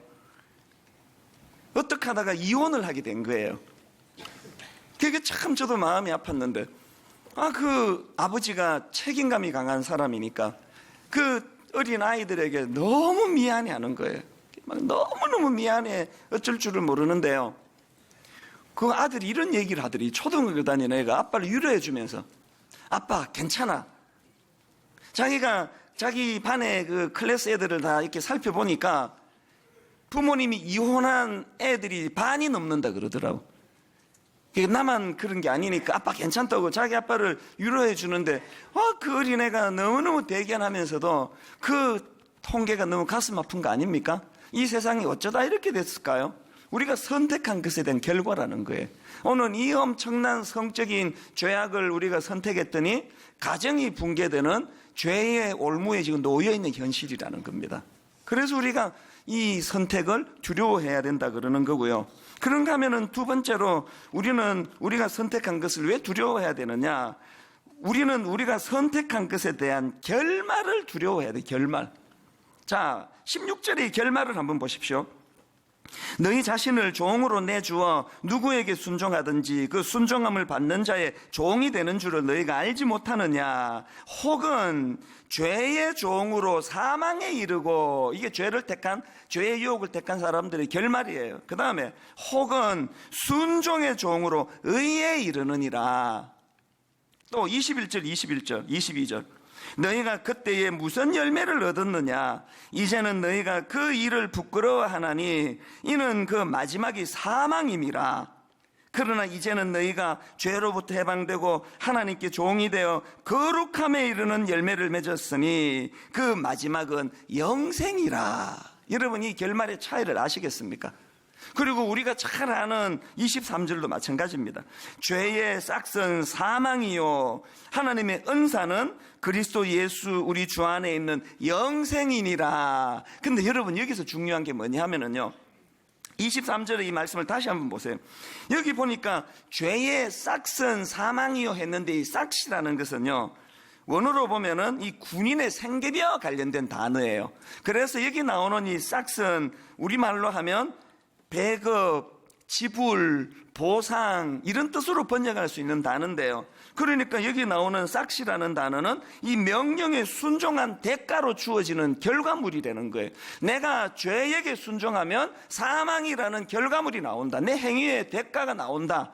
어떻게 하다가 이혼을 하게 된 거예요. 그게 참 저도 마음이 아팠는데, 그 아버지가 책임감이 강한 사람이니까 그 어린 아이들에게 너무 미안해 하는 거예요. 너무너무 미안해, 어쩔 줄을 모르는데요. 그 아들이 이런 얘기를 하더니 초등학교 다니는 애가 아빠를 위로해 주면서, 아빠 괜찮아. 자기가 자기 반의 그 클래스 애들을 다 이렇게 살펴보니까 부모님이 이혼한 애들이 반이 넘는다 그러더라고. 나만 그런 게 아니니까 아빠 괜찮다고 자기 아빠를 위로해 주는데, 그 어린애가 너무너무 대견하면서도 그 통계가 너무 가슴 아픈 거 아닙니까? 이 세상이 어쩌다 이렇게 됐을까요? 우리가 선택한 것에 대한 결과라는 거예요. 오늘 이 엄청난 성적인 죄악을 우리가 선택했더니 가정이 붕괴되는 죄의 올무에 지금 놓여있는 현실이라는 겁니다. 그래서 우리가 이 선택을 두려워해야 된다 그러는 거고요. 그런가 하면은 두 번째로 우리가 선택한 것을 왜 두려워해야 되느냐? 우리는 우리가 선택한 것에 대한 결말을 두려워해야 돼, 결말. 자, 16절의 결말을 한번 보십시오. 너희 자신을 종으로 내주어 누구에게 순종하든지 그 순종함을 받는 자의 종이 되는 줄을 너희가 알지 못하느냐? 혹은 죄의 종으로 사망에 이르고, 이게 죄의 유혹을 택한 사람들의 결말이에요. 그 다음에 혹은 순종의 종으로 의에 이르느니라. 또 21절, 22절. 너희가 그때에 무슨 열매를 얻었느냐? 이제는 너희가 그 일을 부끄러워하나니 이는 그 마지막이 사망임이라. 그러나 이제는 너희가 죄로부터 해방되고 하나님께 종이 되어 거룩함에 이르는 열매를 맺었으니 그 마지막은 영생이라. 여러분, 이 결말의 차이를 아시겠습니까? 그리고 우리가 잘 아는 23절도 마찬가지입니다. 죄의 싹은 사망이요 하나님의 은사는 그리스도 예수 우리 주 안에 있는 영생이니라. 근데 여러분, 여기서 중요한 게 뭐냐 하면은요, 23절의 이 말씀을 다시 한번 보세요. 여기 보니까 죄의 싹은 사망이요 했는데, 이 싹이라는 것은요, 원어로 보면은 이 군인의 생계비와 관련된 단어예요. 그래서 여기 나오는 이 싹은 우리말로 하면 배급, 지불, 보상, 이런 뜻으로 번역할 수 있는 단어인데요. 그러니까 여기 나오는 싹시라는 단어는 이 명령에 순종한 대가로 주어지는 결과물이라는 거예요. 내가 죄에게 순종하면 사망이라는 결과물이 나온다. 내 행위의 대가가 나온다.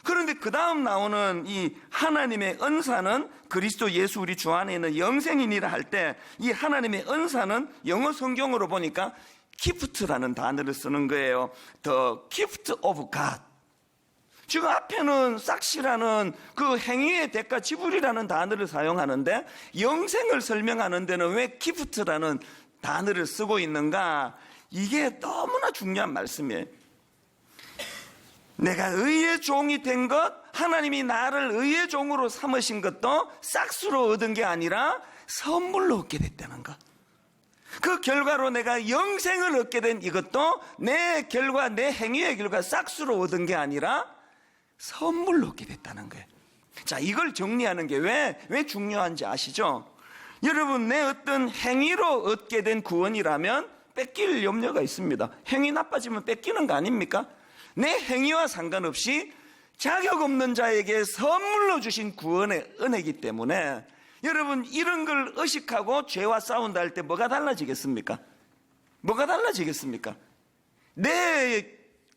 그런데 그 다음 나오는 이 하나님의 은사는 그리스도 예수 우리 주 안에 있는 영생이니라 할 때, 이 하나님의 은사는 영어 성경으로 보니까 gift라는 단어를 쓰는 거예요. The gift of God. 지금 앞에는 싹시라는 그 행위의 대가 지불이라는 단어를 사용하는데, 영생을 설명하는 데는 왜 gift라는 단어를 쓰고 있는가? 이게 너무나 중요한 말씀이에요. 내가 의의 종이 된 것, 하나님이 나를 의의 종으로 삼으신 것도 싹수로 얻은 게 아니라 선물로 얻게 됐다는 것. 그 결과로 내가 영생을 얻게 된 이것도 내 행위의 결과 싹수로 얻은 게 아니라 선물로 얻게 됐다는 거예요. 자, 이걸 정리하는 게 왜 중요한지 아시죠? 여러분, 내 어떤 행위로 얻게 된 구원이라면 뺏길 염려가 있습니다. 행위 나빠지면 뺏기는 거 아닙니까? 내 행위와 상관없이 자격 없는 자에게 선물로 주신 구원의 은혜이기 때문에 여러분, 이런 걸 의식하고 죄와 싸운다 할 때 뭐가 달라지겠습니까? 뭐가 달라지겠습니까? 내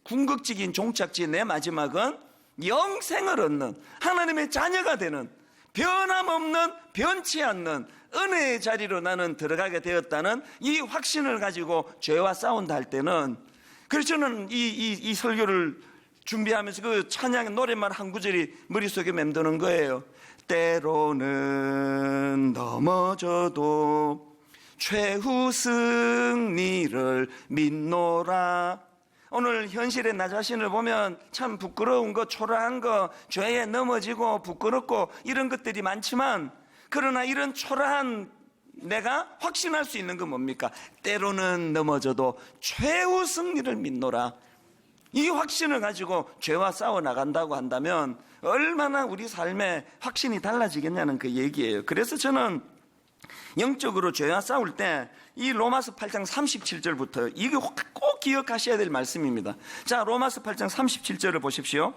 궁극적인 종착지, 내 마지막은 영생을 얻는 하나님의 자녀가 되는 변함없는, 변치 않는 은혜의 자리로 나는 들어가게 되었다는 이 확신을 가지고 죄와 싸운다 할 때는, 그래서 저는 이 설교를 준비하면서 그 찬양의 노래만 한 구절이 머릿속에 맴도는 거예요. 때로는 넘어져도 최후 승리를 믿노라. 오늘 현실의 나 자신을 보면 참 부끄러운 거, 초라한 거, 죄에 넘어지고 부끄럽고 이런 것들이 많지만, 그러나 이런 초라한 내가 확신할 수 있는 건 뭡니까? 때로는 넘어져도 최후 승리를 믿노라. 이 확신을 가지고 죄와 싸워 나간다고 한다면 얼마나 우리 삶에 확신이 달라지겠냐는 그 얘기예요. 그래서 저는 영적으로 죄와 싸울 때 이 로마서 8장 37절부터 이게 꼭 기억하셔야 될 말씀입니다. 자, 로마서 8장 37절을 보십시오.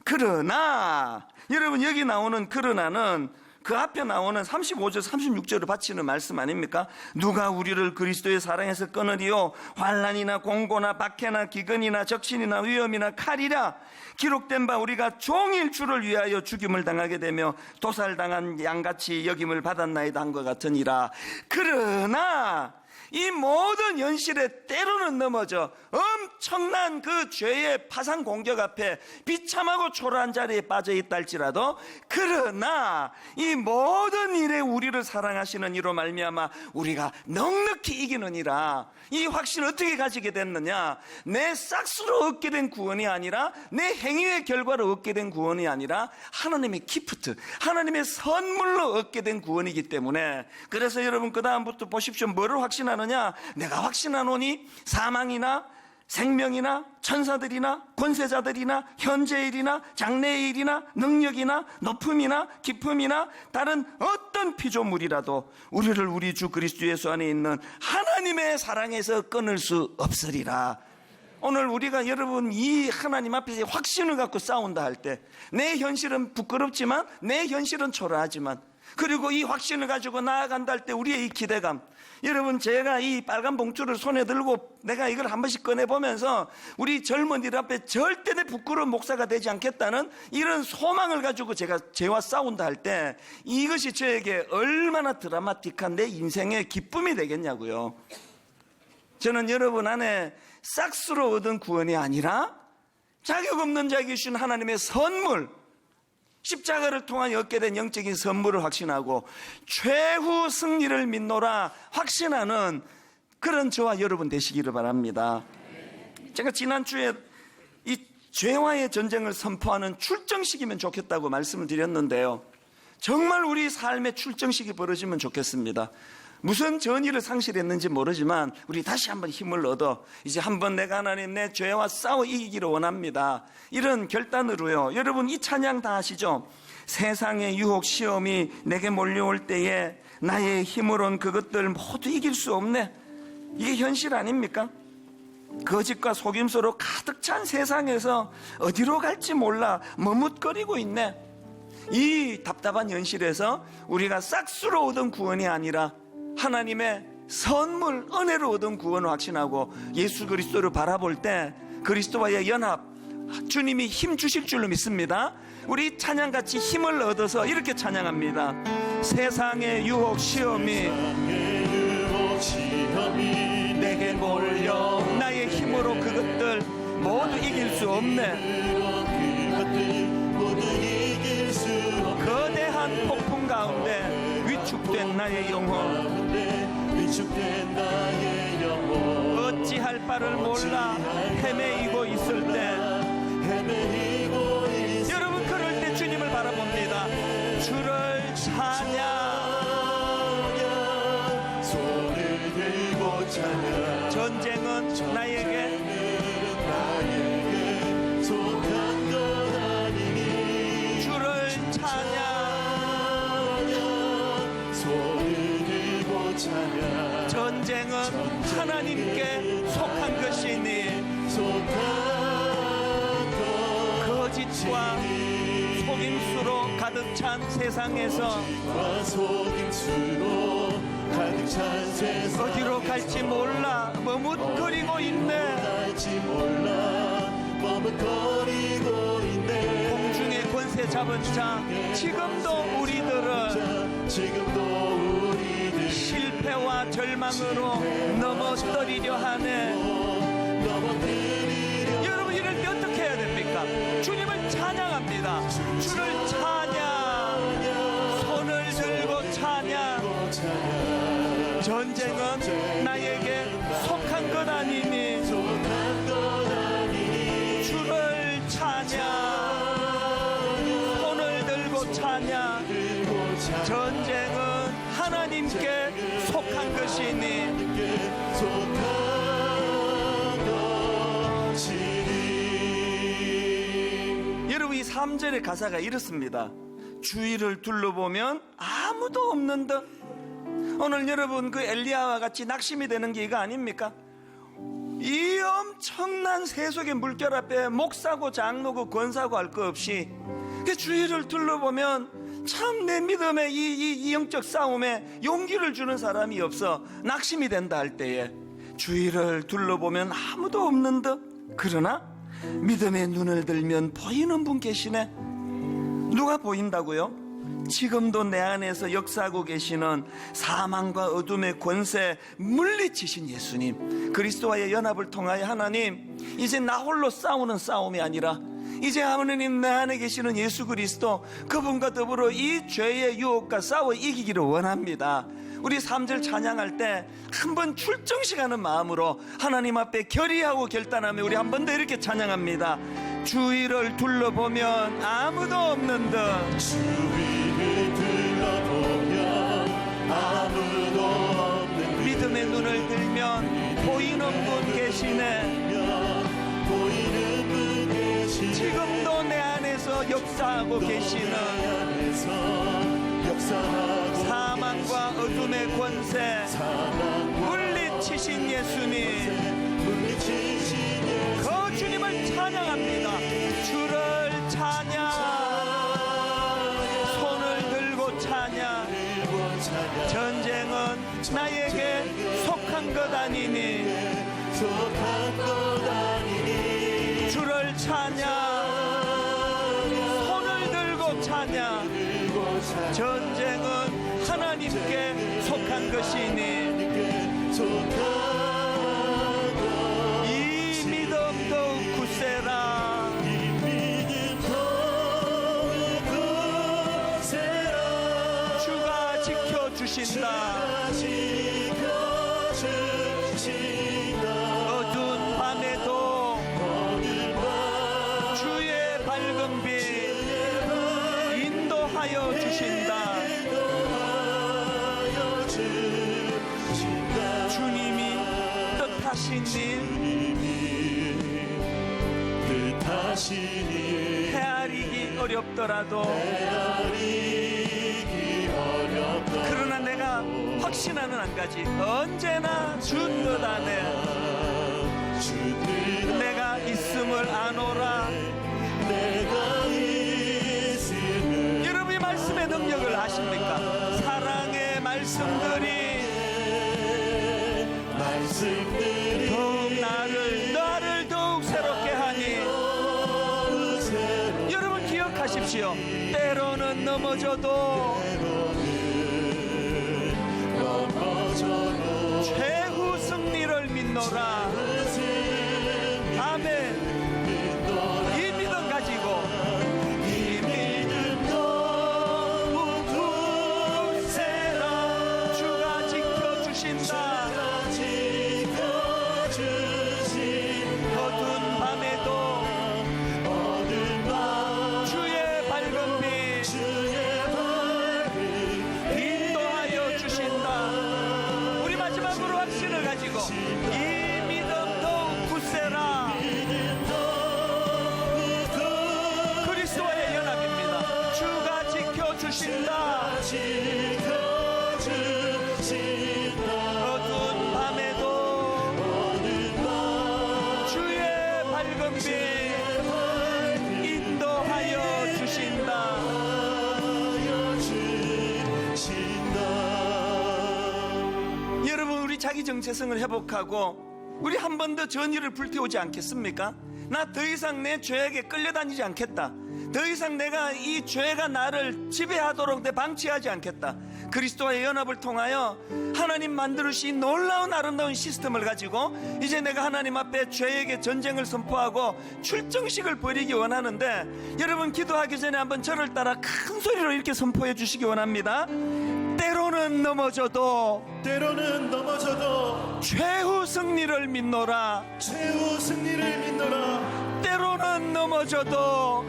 그러나, 여러분 여기 나오는 그러나는 그 앞에 나오는 35절 36절을 바치는 말씀 아닙니까? 누가 우리를 그리스도의 사랑에서 끊으리요? 환난이나 공고나 박해나 기근이나 적신이나 위험이나 칼이라. 기록된 바 우리가 종일 주를 위하여 죽임을 당하게 되며 도살당한 양같이 여김을 받았나이다 한 것 같으니라. 그러나 이 모든 현실에 때로는 넘어져 엄청난 그 죄의 파상 공격 앞에 비참하고 초라한 자리에 빠져 있다 할지라도, 그러나 이 모든 일에 우리를 사랑하시는 이로 말미암아 우리가 넉넉히 이기느니라. 이 확신을 어떻게 가지게 됐느냐? 내 싹수로 얻게 된 구원이 아니라, 내 행위의 결과로 얻게 된 구원이 아니라 하나님의 기프트, 하나님의 선물로 얻게 된 구원이기 때문에, 그래서 여러분 그 다음부터 보십시오. 뭐를 확신하느냐? 내가 확신하노니 사망이나 생명이나 천사들이나 권세자들이나 현재의 일이나 장래의 일이나 능력이나 높음이나 깊음이나 다른 어떤 피조물이라도 우리를 우리 주 그리스도 예수 안에 있는 하나님의 사랑에서 끊을 수 없으리라. 오늘 우리가 여러분 이 하나님 앞에서 확신을 갖고 싸운다 할 때, 내 현실은 부끄럽지만, 내 현실은 초라하지만, 그리고 이 확신을 가지고 나아간다 할 때 우리의 이 기대감, 여러분 제가 이 빨간 봉투를 손에 들고 내가 이걸 한 번씩 꺼내보면서 우리 젊은이들 앞에 절대 내 부끄러운 목사가 되지 않겠다는 이런 소망을 가지고 제가 죄와 싸운다 할 때, 이것이 저에게 얼마나 드라마틱한 내 인생의 기쁨이 되겠냐고요. 저는 여러분 안에 싹수로 얻은 구원이 아니라 자격 없는 자에게 주신 하나님의 선물, 십자가를 통해 얻게 된 영적인 선물을 확신하고 최후 승리를 믿노라 확신하는 그런 저와 여러분 되시기를 바랍니다. 제가 지난주에 이 죄와의 전쟁을 선포하는 출정식이면 좋겠다고 말씀을 드렸는데요, 정말 우리 삶에 출정식이 벌어지면 좋겠습니다. 무슨 전의를 상실했는지 모르지만 우리 다시 한번 힘을 얻어 이제 한번 내가 하나님 내 죄와 싸워 이기기를 원합니다. 이런 결단으로요. 여러분 이 찬양 다 아시죠? 세상의 유혹 시험이 내게 몰려올 때에 나의 힘으론 그것들 모두 이길 수 없네. 이게 현실 아닙니까? 거짓과 속임수로 가득 찬 세상에서 어디로 갈지 몰라 머뭇거리고 있네. 이 답답한 현실에서 우리가 싹수로 얻은 구원이 아니라 하나님의 선물, 은혜로 얻은 구원을 확신하고 예수 그리스도를 바라볼 때 그리스도와의 연합, 주님이 힘 주실 줄로 믿습니다. 우리 찬양같이 힘을 얻어서 이렇게 찬양합니다. 세상의 유혹 시험이 내게 몰려 나의 힘으로 그것들 모두 이길 수 없네. 거대한 폭풍 가운데 위축된 나의 영혼, 어찌할 바를 몰라 헤매이고 있을 때, 여러분 그럴 때 주님을 바라봅니다. 주를 찬양, 손을 들고 찬양. 전쟁은 나에게 속한 것 아니니 주를 찬양, 전쟁은 하나님께 속한 것이니 거짓 거짓과 속임수로 가득 찬 세상에서 어디로 갈지 몰라 머뭇거리고 있네. 공중의 권세 잡은 자, 지금도 우리들은 실패와 절망으로 넘어뜨리려 하네. 여러분, 이럴 때 어떻게 해야 됩니까? 주님을 찬양합니다. 주를 찬양, 손을 들고 찬양. 전쟁은 나에게 속한 것 아니니 주를 찬양, 손을 들고 찬양. 전쟁은 하나님께 속한 것이니 여러분, 이 3절의 가사가 이렇습니다. 주위를 둘러보면 아무도 없는 듯. 오늘 여러분, 그 엘리야와 같이 낙심이 되는 게 이거 아닙니까? 이 엄청난 세속의 물결 앞에 목사고 장로고 권사고 할 거 없이 그 주위를 둘러보면 참 내 믿음의 이 영적 싸움에 용기를 주는 사람이 없어 낙심이 된다 할 때에 주위를 둘러보면 아무도 없는 듯. 그러나 믿음의 눈을 들면 보이는 분 계시네. 누가 보인다고요? 지금도 내 안에서 역사하고 계시는 사망과 어둠의 권세 물리치신 예수님, 그리스도와의 연합을 통하여 하나님, 이제 나 홀로 싸우는 싸움이 아니라 이제 하나님 내 안에 계시는 예수 그리스도, 그분과 더불어 이 죄의 유혹과 싸워 이기기를 원합니다. 우리 3절 찬양할 때 한번 출정식하는 마음으로 하나님 앞에 결의하고 결단하며 우리 한 번 더 이렇게 찬양합니다. 주위를 둘러보면 아무도 없는 듯. 주위를 둘러보면 아무도 없는 듯. 믿음의 눈을 들면 보이는 분 계시네. 보이는 분 계시네. 지금도 내 안에서 역사하고 계시는 사망과 어둠의 권세 물리치신 예수님, 그 주님을 찬양합니다. 주를 찬양, 손을 들고 찬양. 전쟁은 나에게 속한 것 아니니 주를 찬양, 손을 들고 찬양. 전쟁은 하나님께 속한 것이니 이 믿음 더욱 굳세라. 주가 지켜주신다. 어두운 밤에도 주의 밝은 빛 인도하여 주신다. 주님이 뜻하신 일 헤아리기 어렵더라도 그러나 내가 확신하는 한 가지, 언제나 주 뜻 안에 내가 있음을 아노라. 여러분이 말씀의 능력을 아십니까? 사랑의 말씀들이 더욱 나를 더욱 새롭게 하니. 여러분 기억하십시오. 때로는 넘어져도 최후 승리를 믿노라. 아멘. 이 믿음 가지고 이 믿음 너무 굳세라. 주가 지켜주신다. 어두운 밤에도 주의 밝은 빛 인도하여 주신다. 우리 마지막으로 확신을 가지고 이 믿음 더욱 굳세라. 그리스도와의 연합입니다. 주가 지켜주신다. 어두운 밤에도 주의 밝은 빛 인도하여 정체성을 회복하고 우리 한 번 더 전의를 불태우지 않겠습니까? 나 더 이상 내 죄에게 끌려다니지 않겠다. 더 이상 내가 이 죄가 나를 지배하도록 내 방치하지 않겠다. 그리스도와의 연합을 통하여 하나님 만들으신 놀라운 아름다운 시스템을 가지고 이제 내가 하나님 앞에 죄에게 전쟁을 선포하고 출정식을 벌이기 원하는데, 여러분 기도하기 전에 한번 저를 따라 큰 소리로 이렇게 선포해 주시기 원합니다. 때로는 넘어져도 최후 승리를 믿노라. 최후 승리를 믿노라. 때로는 넘어져도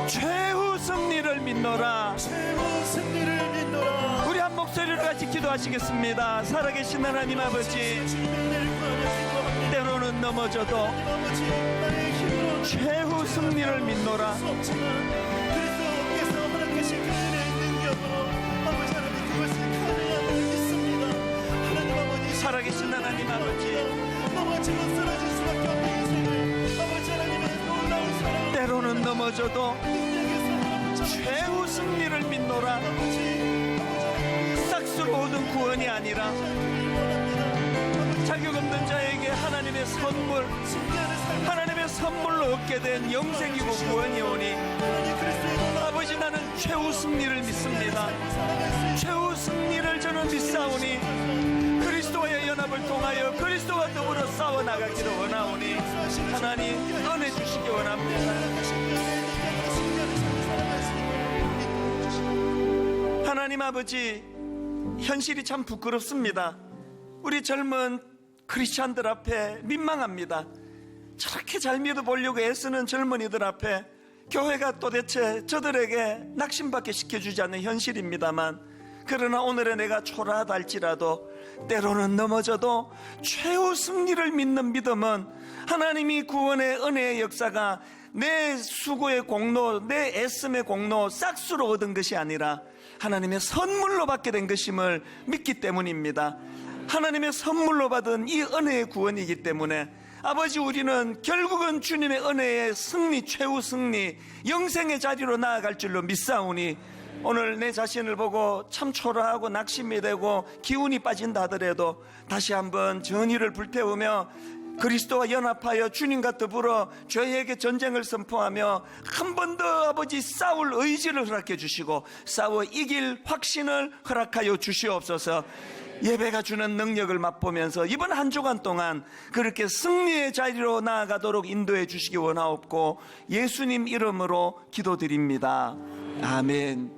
최후 승리를 믿노라. 최후 승리를 믿노라. 우리 한 목소리로 같이 기도하시겠습니다. 살아계신 하나님 아버지, 때로는 넘어져도 최후 승리를 믿노라. 그리스도께서 허락하신 그 은혜의 능력으로 아버지 하나님 그것을 가능함을 믿습니다. 하나님 아버지, 살아계신 하나님 아버지, 넘어지고 쓰러질 수밖에 없는 인생을 아버지 하나님의 놀라운 사랑 때로는 넘어져도 최후 승리를 믿노라. 싹수로 얻은 구원이 아니라 자격 없는 자에게 하나님의 선물, 하나님의 선물로 얻게 된 영생이고 구원이 오니 아버지, 나는 최후 승리를 믿습니다. 최후 승리를 저는 믿사오니 그리스도와의 연합을 통하여 그리스도와 더불어 싸워나가기를 원하오니 하나님 은혜 주시기 원합니다. 하나님 아버지, 현실이 참 부끄럽습니다. 우리 젊은 크리스찬들 앞에 민망합니다. 저렇게 잘 믿어보려고 애쓰는 젊은이들 앞에 교회가 도대체 저들에게 낙심받게 시켜주지 않는 현실입니다만, 그러나 오늘의 내가 초라하다 할지라도 때로는 넘어져도 최후 승리를 믿는 믿음은 하나님이 구원의 은혜의 역사가 내 수고의 공로, 내 애씀의 공로 싹수로 얻은 것이 아니라 하나님의 선물로 받게 된 것임을 믿기 때문입니다. 하나님의 선물로 받은 이 은혜의 구원이기 때문에 아버지, 우리는 결국은 주님의 은혜의 승리, 최후 승리, 영생의 자리로 나아갈 줄로 믿사오니 오늘 내 자신을 보고 참 초라하고 낙심이 되고 기운이 빠진다 하더라도 다시 한번 전의를 불태우며 그리스도와 연합하여 주님과 더불어 죄에게 전쟁을 선포하며 한 번 더 아버지 싸울 의지를 허락해 주시고 싸워 이길 확신을 허락하여 주시옵소서. 예배가 주는 능력을 맛보면서 이번 한 주간 동안 그렇게 승리의 자리로 나아가도록 인도해 주시기 원하옵고 예수님 이름으로 기도드립니다. 아멘.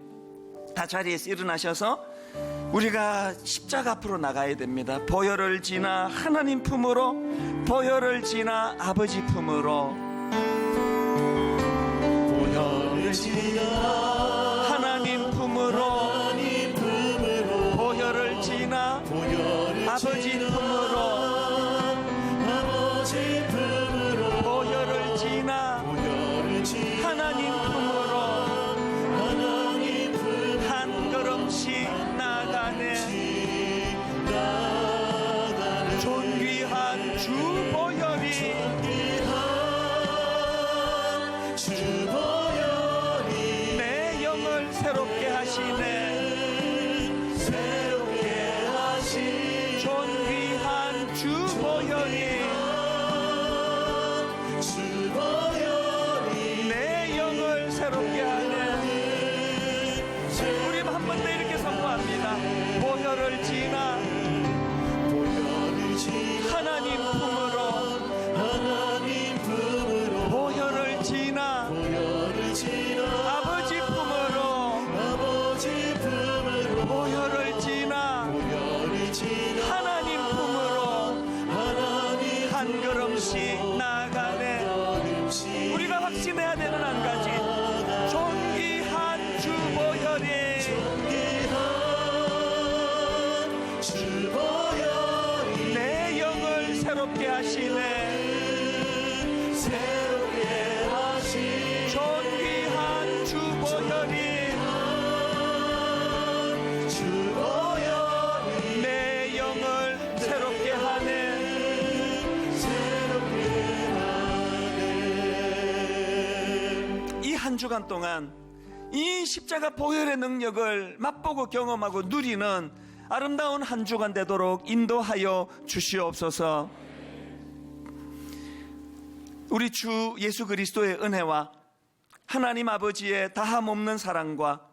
다 자리에서 일어나셔서 우리가 십자가 앞으로 나가야 됩니다. 보혈을 지나 하나님 품으로, 보혈을 지나 아버지 품으로, 보혈을 지나 하나님 품으로, 보혈을 지나 아버지 품으로, 보혈을 지나 하나님 품으로 한 걸음씩 나가네. 존귀한 주 보혈이 내 영을 새롭게 하시네. 존귀한 주 보혈이 내 영을 새롭게 하네. 우리 한 번 더 이렇게 선포합니다. 보혈을 지나 하나님 품으로, 보혈을 지나 아버지 품으로, 보혈을 지나 하나님 품으로 한 걸음씩 나아가네. 우리가 확신해야 되는 한 가지, 존귀한 주 보혈이 내 영을 새롭게 하시네. 존귀한 주 보혈이 내 영을 새롭게 하네. 이 한 주간 동안 이 십자가 보혈의 능력을 맛보고 경험하고 누리는 아름다운 한 주간 되도록 인도하여 주시옵소서. 우리 주 예수 그리스도의 은혜와 하나님 아버지의 다함없는 사랑과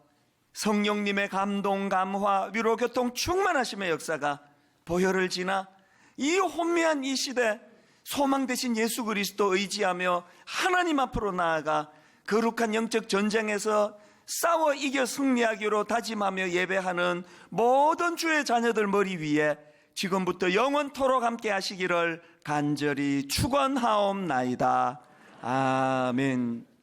성령님의 감동, 감화, 위로, 교통, 충만하심의 역사가 보혈을 지나 이 혼미한 이 시대 소망 되신 예수 그리스도 의지하며 하나님 앞으로 나아가 거룩한 영적 전쟁에서 싸워 이겨 승리하기로 다짐하며 예배하는 모든 주의 자녀들 머리 위에 지금부터 영원토록 함께 하시기를 간절히 축원하옵나이다. 아멘.